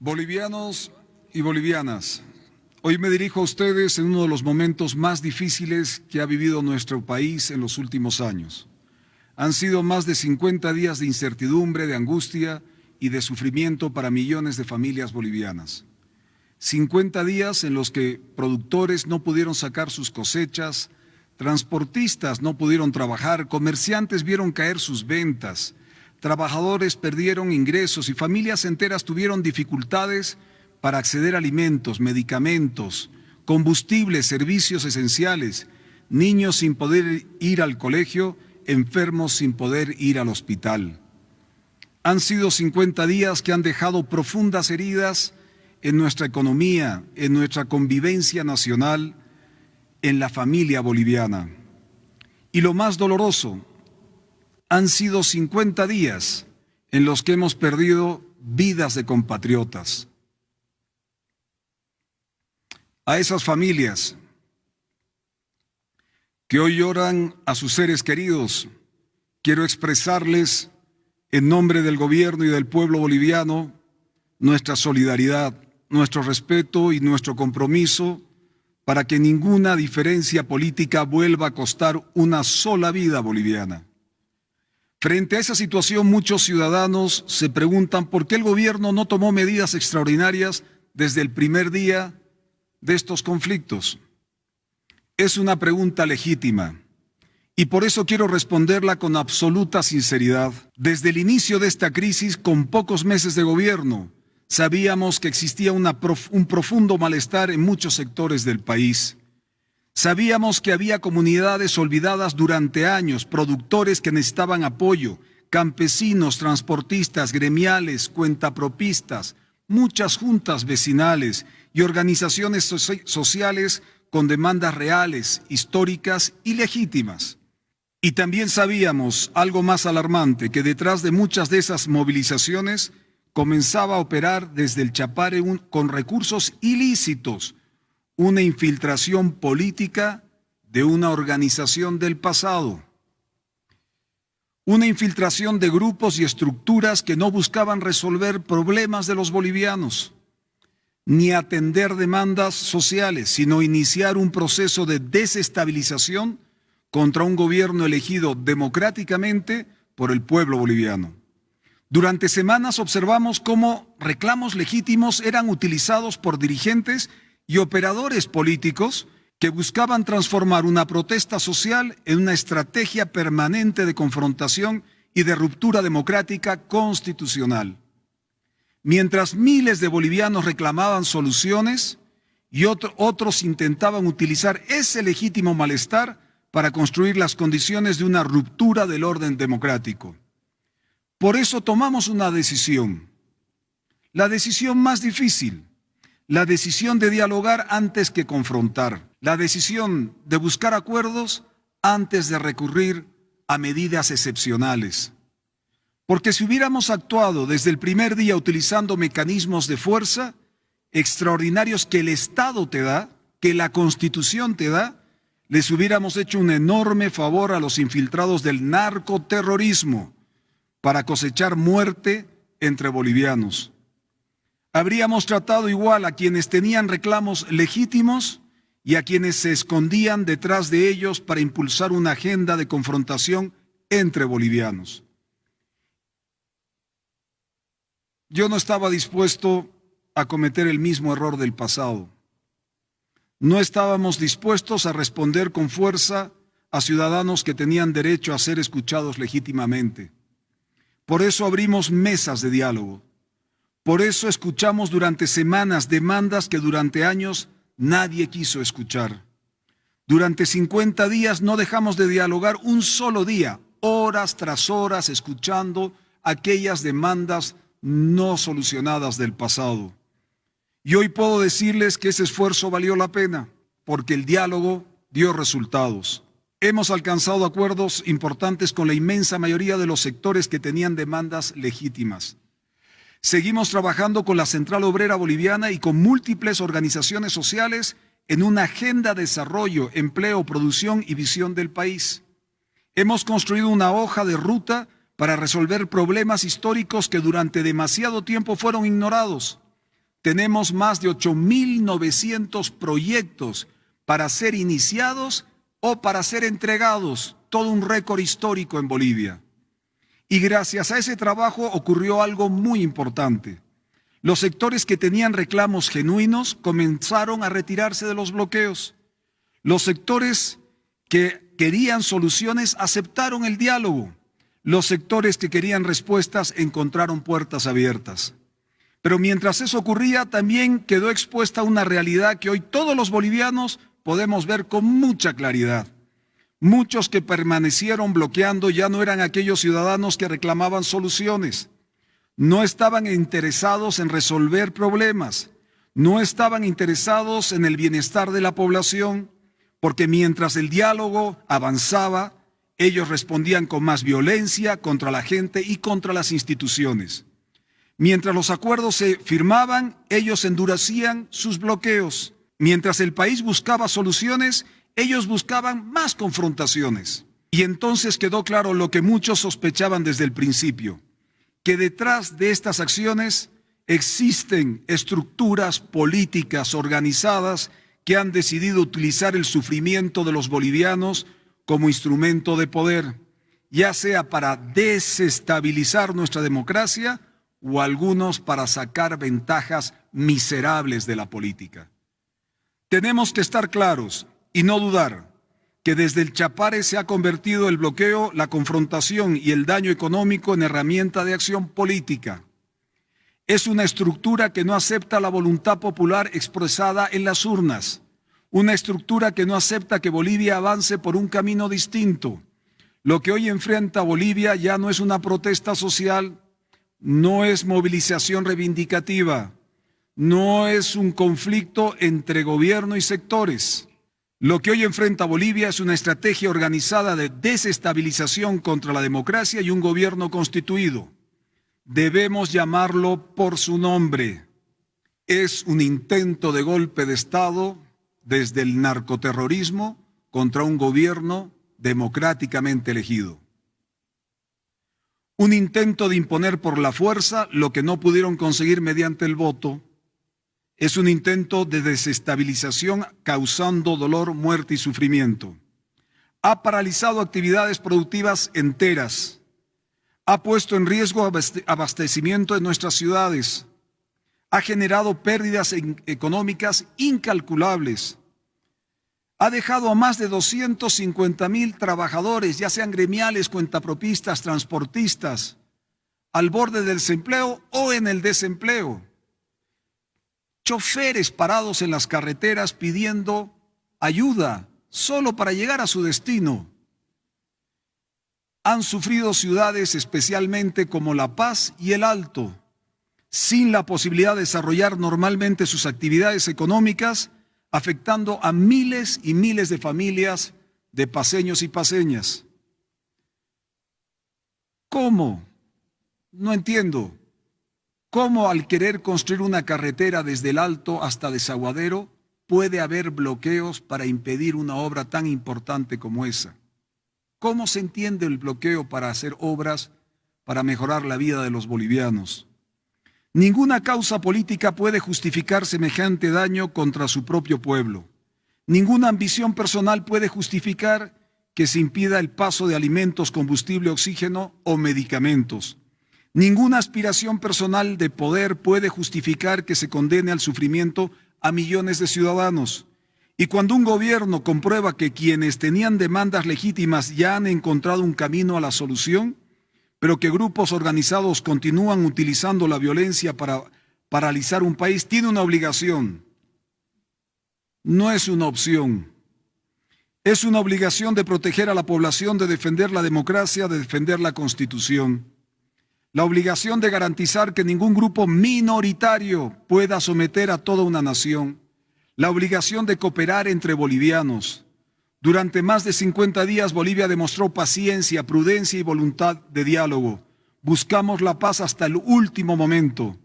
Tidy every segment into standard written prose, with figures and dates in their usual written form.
Bolivianos y bolivianas, hoy me dirijo a ustedes en uno de los momentos más difíciles que ha vivido nuestro país en los últimos años. Han sido más de 50 días de incertidumbre, de angustia y de sufrimiento para millones de familias bolivianas. 50 días en los que productores no pudieron sacar sus cosechas, transportistas no pudieron trabajar, comerciantes vieron caer sus ventas, trabajadores perdieron ingresos y familias enteras tuvieron dificultades para acceder a alimentos, medicamentos, combustibles, servicios esenciales, niños sin poder ir al colegio, enfermos sin poder ir al hospital. Han sido 50 días que han dejado profundas heridas en nuestra economía, en nuestra convivencia nacional, en la familia boliviana. Y lo más doloroso, han sido 50 días en los que hemos perdido vidas de compatriotas. A esas familias que hoy lloran a sus seres queridos, quiero expresarles en nombre del gobierno y del pueblo boliviano nuestra solidaridad, nuestro respeto y nuestro compromiso para que ninguna diferencia política vuelva a costar una sola vida boliviana. Frente a esa situación, muchos ciudadanos se preguntan por qué el gobierno no tomó medidas extraordinarias desde el primer día de estos conflictos. Es una pregunta legítima y por eso quiero responderla con absoluta sinceridad. Desde el inicio de esta crisis, con pocos meses de gobierno, sabíamos que existía un profundo malestar en muchos sectores del país. Sabíamos que había comunidades olvidadas durante años, productores que necesitaban apoyo, campesinos, transportistas, gremiales, cuentapropistas, muchas juntas vecinales y organizaciones sociales con demandas reales, históricas y legítimas. Y también sabíamos, algo más alarmante, que detrás de muchas de esas movilizaciones comenzaba a operar desde el Chapare con recursos ilícitos, una infiltración política de una organización del pasado. Una infiltración de grupos y estructuras que no buscaban resolver problemas de los bolivianos, ni atender demandas sociales, sino iniciar un proceso de desestabilización contra un gobierno elegido democráticamente por el pueblo boliviano. Durante semanas observamos cómo reclamos legítimos eran utilizados por dirigentes y operadores políticos que buscaban transformar una protesta social en una estrategia permanente de confrontación y de ruptura democrática constitucional. Mientras miles de bolivianos reclamaban soluciones y otros intentaban utilizar ese legítimo malestar para construir las condiciones de una ruptura del orden democrático. Por eso tomamos una decisión, la decisión más difícil, la decisión de dialogar antes que confrontar, la decisión de buscar acuerdos antes de recurrir a medidas excepcionales. Porque si hubiéramos actuado desde el primer día utilizando mecanismos de fuerza extraordinarios que el Estado te da, que la Constitución te da, les hubiéramos hecho un enorme favor a los infiltrados del narcoterrorismo para cosechar muerte entre bolivianos. Habríamos tratado igual a quienes tenían reclamos legítimos y a quienes se escondían detrás de ellos para impulsar una agenda de confrontación entre bolivianos. Yo no estaba dispuesto a cometer el mismo error del pasado. No estábamos dispuestos a responder con fuerza a ciudadanos que tenían derecho a ser escuchados legítimamente. Por eso abrimos mesas de diálogo. Por eso escuchamos durante semanas demandas que durante años nadie quiso escuchar. Durante 50 días no dejamos de dialogar un solo día, horas tras horas, escuchando aquellas demandas no solucionadas del pasado. Y hoy puedo decirles que ese esfuerzo valió la pena, porque el diálogo dio resultados. Hemos alcanzado acuerdos importantes con la inmensa mayoría de los sectores que tenían demandas legítimas. Seguimos trabajando con la Central Obrera Boliviana y con múltiples organizaciones sociales en una agenda de desarrollo, empleo, producción y visión del país. Hemos construido una hoja de ruta para resolver problemas históricos que durante demasiado tiempo fueron ignorados. tenemos más de 8.900 proyectos para ser iniciados o para ser entregados, todo un récord histórico en Bolivia. Y gracias a ese trabajo ocurrió algo muy importante. Los sectores que tenían reclamos genuinos comenzaron a retirarse de los bloqueos. Los sectores que querían soluciones aceptaron el diálogo. Los sectores que querían respuestas encontraron puertas abiertas. Pero mientras eso ocurría, también quedó expuesta una realidad que hoy todos los bolivianos podemos ver con mucha claridad. Muchos que permanecieron bloqueando ya no eran aquellos ciudadanos que reclamaban soluciones. No estaban interesados en resolver problemas. No estaban interesados en el bienestar de la población, porque mientras el diálogo avanzaba, ellos respondían con más violencia contra la gente y contra las instituciones. Mientras los acuerdos se firmaban, ellos endurecían sus bloqueos. Mientras el país buscaba soluciones, ellos buscaban más confrontaciones. Y entonces quedó claro lo que muchos sospechaban desde el principio, que detrás de estas acciones existen estructuras políticas organizadas que han decidido utilizar el sufrimiento de los bolivianos como instrumento de poder, ya sea para desestabilizar nuestra democracia o algunos para sacar ventajas miserables de la política. Tenemos que estar claros y no dudar que desde el Chapare se ha convertido el bloqueo, la confrontación y el daño económico en herramienta de acción política. Es una estructura que no acepta la voluntad popular expresada en las urnas, una estructura que no acepta que Bolivia avance por un camino distinto. Lo que hoy enfrenta Bolivia ya no es una protesta social, no es movilización reivindicativa, no es un conflicto entre gobierno y sectores. Lo que hoy enfrenta Bolivia es una estrategia organizada de desestabilización contra la democracia y un gobierno constituido. Debemos llamarlo por su nombre. Es un intento de golpe de Estado desde el narcoterrorismo contra un gobierno democráticamente elegido. Un intento de imponer por la fuerza lo que no pudieron conseguir mediante el voto. Es un intento de desestabilización causando dolor, muerte y sufrimiento. Ha paralizado actividades productivas enteras. Ha puesto en riesgo abastecimiento de nuestras ciudades. Ha generado pérdidas económicas incalculables. Ha dejado a más de 250,000 trabajadores, ya sean gremiales, cuentapropistas, transportistas, al borde del desempleo o en el desempleo. Choferes parados en las carreteras pidiendo ayuda solo para llegar a su destino. Han sufrido ciudades especialmente como La Paz y El Alto, sin la posibilidad de desarrollar normalmente sus actividades económicas, afectando a miles y miles de familias de paceños y paceñas. ¿Cómo? No entiendo. ¿Cómo al querer construir una carretera desde El Alto hasta Desaguadero puede haber bloqueos para impedir una obra tan importante como esa? ¿Cómo se entiende el bloqueo para hacer obras para mejorar la vida de los bolivianos? Ninguna causa política puede justificar semejante daño contra su propio pueblo. Ninguna ambición personal puede justificar que se impida el paso de alimentos, combustible, oxígeno o medicamentos. Ninguna aspiración personal de poder puede justificar que se condene al sufrimiento a millones de ciudadanos. Y cuando un gobierno comprueba que quienes tenían demandas legítimas ya han encontrado un camino a la solución, pero que grupos organizados continúan utilizando la violencia para paralizar un país, tiene una obligación. No es una opción. Es una obligación de proteger a la población, de defender la democracia, de defender la Constitución. La obligación de garantizar que ningún grupo minoritario pueda someter a toda una nación. La obligación de cooperar entre bolivianos. Durante más de 50 días Bolivia demostró paciencia, prudencia y voluntad de diálogo. Buscamos la paz hasta el último momento,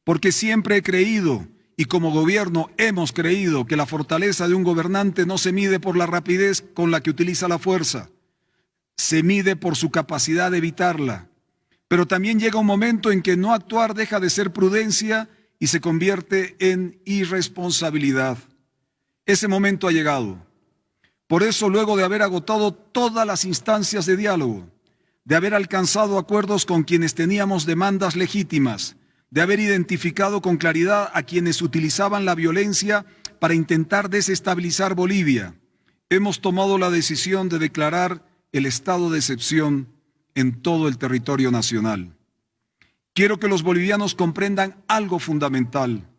porque siempre he creído, y como gobierno hemos creído, que la fortaleza de un gobernante no se mide por la rapidez con la que utiliza la fuerza, se mide por su capacidad de evitarla. Pero también llega un momento en que no actuar deja de ser prudencia y se convierte en irresponsabilidad. Ese momento ha llegado. Por eso, luego de haber agotado todas las instancias de diálogo, de haber alcanzado acuerdos con quienes teníamos demandas legítimas, de haber identificado con claridad a quienes utilizaban la violencia para intentar desestabilizar Bolivia, hemos tomado la decisión de declarar el estado de excepción en todo el territorio nacional. Quiero que los bolivianos comprendan algo fundamental.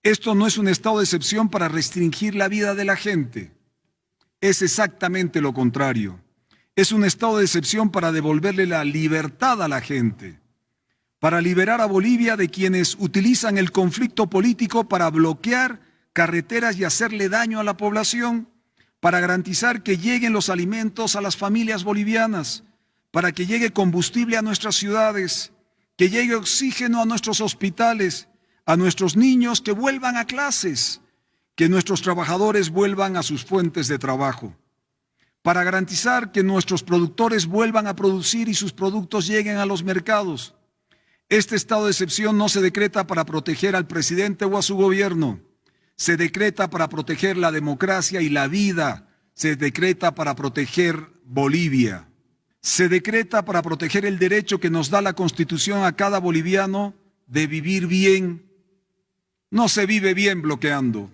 Esto no es un estado de excepción para restringir la vida de la gente. Es exactamente lo contrario. Es un estado de excepción para devolverle la libertad a la gente, para liberar a Bolivia de quienes utilizan el conflicto político para bloquear carreteras y hacerle daño a la población, para garantizar que lleguen los alimentos a las familias bolivianas, para que llegue combustible a nuestras ciudades, que llegue oxígeno a nuestros hospitales, a nuestros niños que vuelvan a clases, que nuestros trabajadores vuelvan a sus fuentes de trabajo, para garantizar que nuestros productores vuelvan a producir y sus productos lleguen a los mercados. Este estado de excepción no se decreta para proteger al presidente o a su gobierno, se decreta para proteger la democracia y la vida, se decreta para proteger Bolivia, se decreta para proteger el derecho que nos da la Constitución a cada boliviano de vivir bien. No se vive bien bloqueando.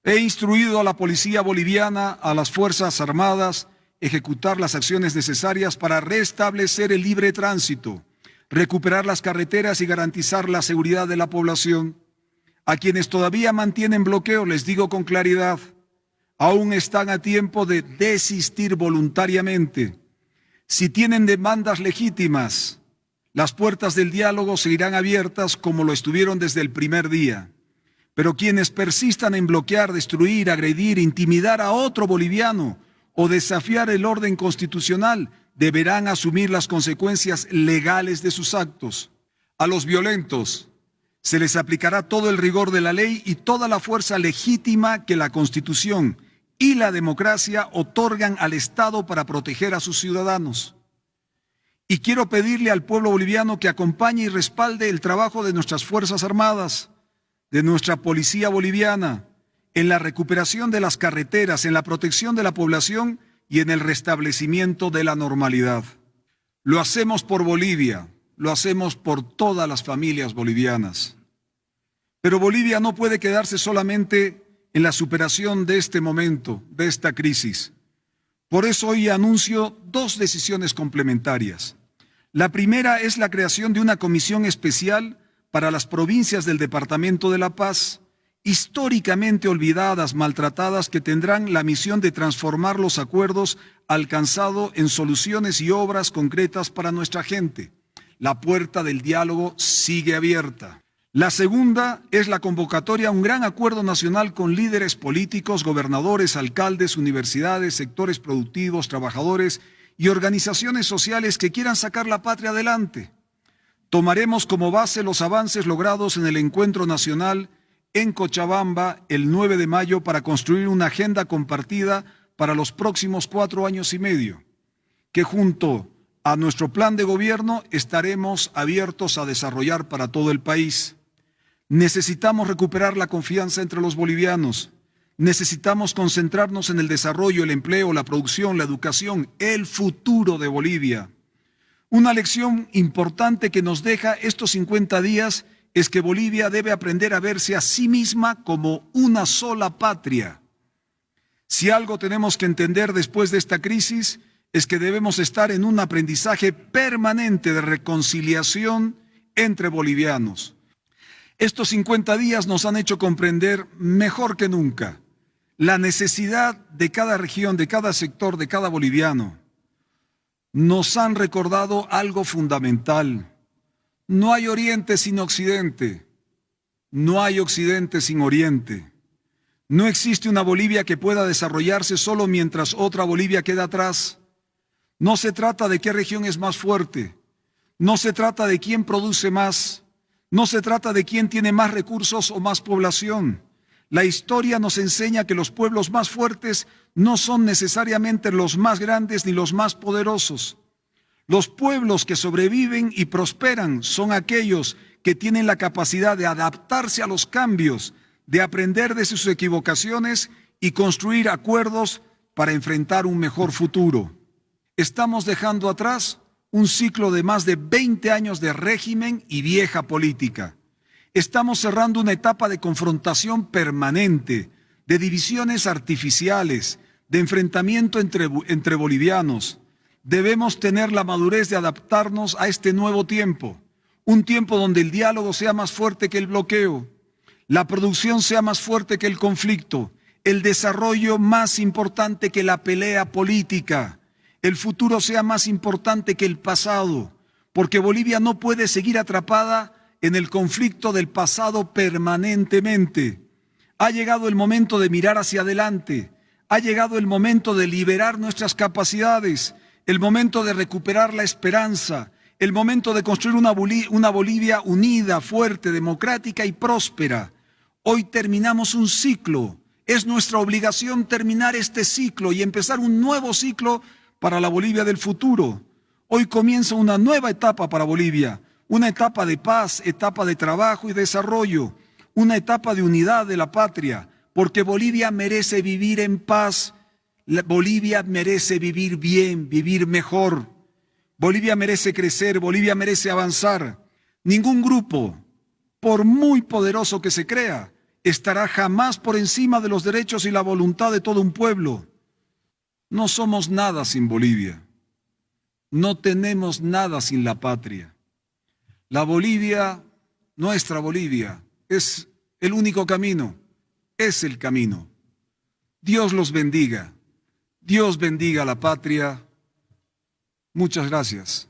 He instruido a la policía boliviana, a las Fuerzas Armadas, ejecutar las acciones necesarias para restablecer el libre tránsito, recuperar las carreteras y garantizar la seguridad de la población. A quienes todavía mantienen bloqueo, les digo con claridad, aún están a tiempo de desistir voluntariamente. Si tienen demandas legítimas, las puertas del diálogo seguirán abiertas como lo estuvieron desde el primer día. Pero quienes persistan en bloquear, destruir, agredir, intimidar a otro boliviano o desafiar el orden constitucional, deberán asumir las consecuencias legales de sus actos. A los violentos se les aplicará todo el rigor de la ley y toda la fuerza legítima que la Constitución y la democracia otorgan al Estado para proteger a sus ciudadanos. Y quiero pedirle al pueblo boliviano que acompañe y respalde el trabajo de nuestras Fuerzas Armadas, de nuestra policía boliviana, en la recuperación de las carreteras, en la protección de la población y en el restablecimiento de la normalidad. Lo hacemos por Bolivia, lo hacemos por todas las familias bolivianas. Pero Bolivia no puede quedarse solamente en la superación de este momento, de esta crisis. Por eso hoy anuncio dos decisiones complementarias. La primera es la creación de una comisión especial para las provincias del Departamento de La Paz, históricamente olvidadas, maltratadas, que tendrán la misión de transformar los acuerdos alcanzados en soluciones y obras concretas para nuestra gente. La puerta del diálogo sigue abierta. La segunda es la convocatoria a un gran acuerdo nacional con líderes políticos, gobernadores, alcaldes, universidades, sectores productivos, trabajadores y organizaciones sociales que quieran sacar la patria adelante. Tomaremos como base los avances logrados en el encuentro nacional en Cochabamba el 9 de mayo para construir una agenda compartida para los próximos 4 años y medio, que junto a nuestro plan de gobierno estaremos abiertos a desarrollar para todo el país. Necesitamos recuperar la confianza entre los bolivianos. Necesitamos concentrarnos en el desarrollo, el empleo, la producción, la educación, el futuro de Bolivia. Una lección importante que nos deja estos 50 días es que Bolivia debe aprender a verse a sí misma como una sola patria. Si algo tenemos que entender después de esta crisis es que debemos estar en un aprendizaje permanente de reconciliación entre bolivianos. Estos 50 días nos han hecho comprender mejor que nunca la necesidad de cada región, de cada sector, de cada boliviano. Nos han recordado algo fundamental. No hay Oriente sin Occidente. No hay Occidente sin Oriente. No existe una Bolivia que pueda desarrollarse solo mientras otra Bolivia queda atrás. No se trata de qué región es más fuerte. No se trata de quién produce más. No se trata de quién tiene más recursos o más población. La historia nos enseña que los pueblos más fuertes no son necesariamente los más grandes ni los más poderosos. Los pueblos que sobreviven y prosperan son aquellos que tienen la capacidad de adaptarse a los cambios, de aprender de sus equivocaciones y construir acuerdos para enfrentar un mejor futuro. Estamos dejando atrás un ciclo de más de 20 años de régimen y vieja política. Estamos cerrando una etapa de confrontación permanente, de divisiones artificiales, de enfrentamiento entre bolivianos. Debemos tener la madurez de adaptarnos a este nuevo tiempo, un tiempo donde el diálogo sea más fuerte que el bloqueo, la producción sea más fuerte que el conflicto, el desarrollo más importante que la pelea política, el futuro sea más importante que el pasado, porque Bolivia no puede seguir atrapada en el conflicto del pasado permanentemente. Ha llegado el momento de mirar hacia adelante, ha llegado el momento de liberar nuestras capacidades, el momento de recuperar la esperanza, el momento de construir una Bolivia unida, fuerte, democrática y próspera. Hoy terminamos un ciclo, es nuestra obligación terminar este ciclo y empezar un nuevo ciclo para la Bolivia del futuro. Hoy comienza una nueva etapa para Bolivia, una etapa de paz, etapa de trabajo y desarrollo, una etapa de unidad de la patria, porque Bolivia merece vivir en paz, Bolivia merece vivir bien, vivir mejor. Bolivia merece crecer, Bolivia merece avanzar. Ningún grupo, por muy poderoso que se crea, estará jamás por encima de los derechos y la voluntad de todo un pueblo. No somos nada sin Bolivia. No tenemos nada sin la patria. La Bolivia, nuestra Bolivia, es el único camino, es el camino. Dios los bendiga. Dios bendiga a la patria. Muchas gracias.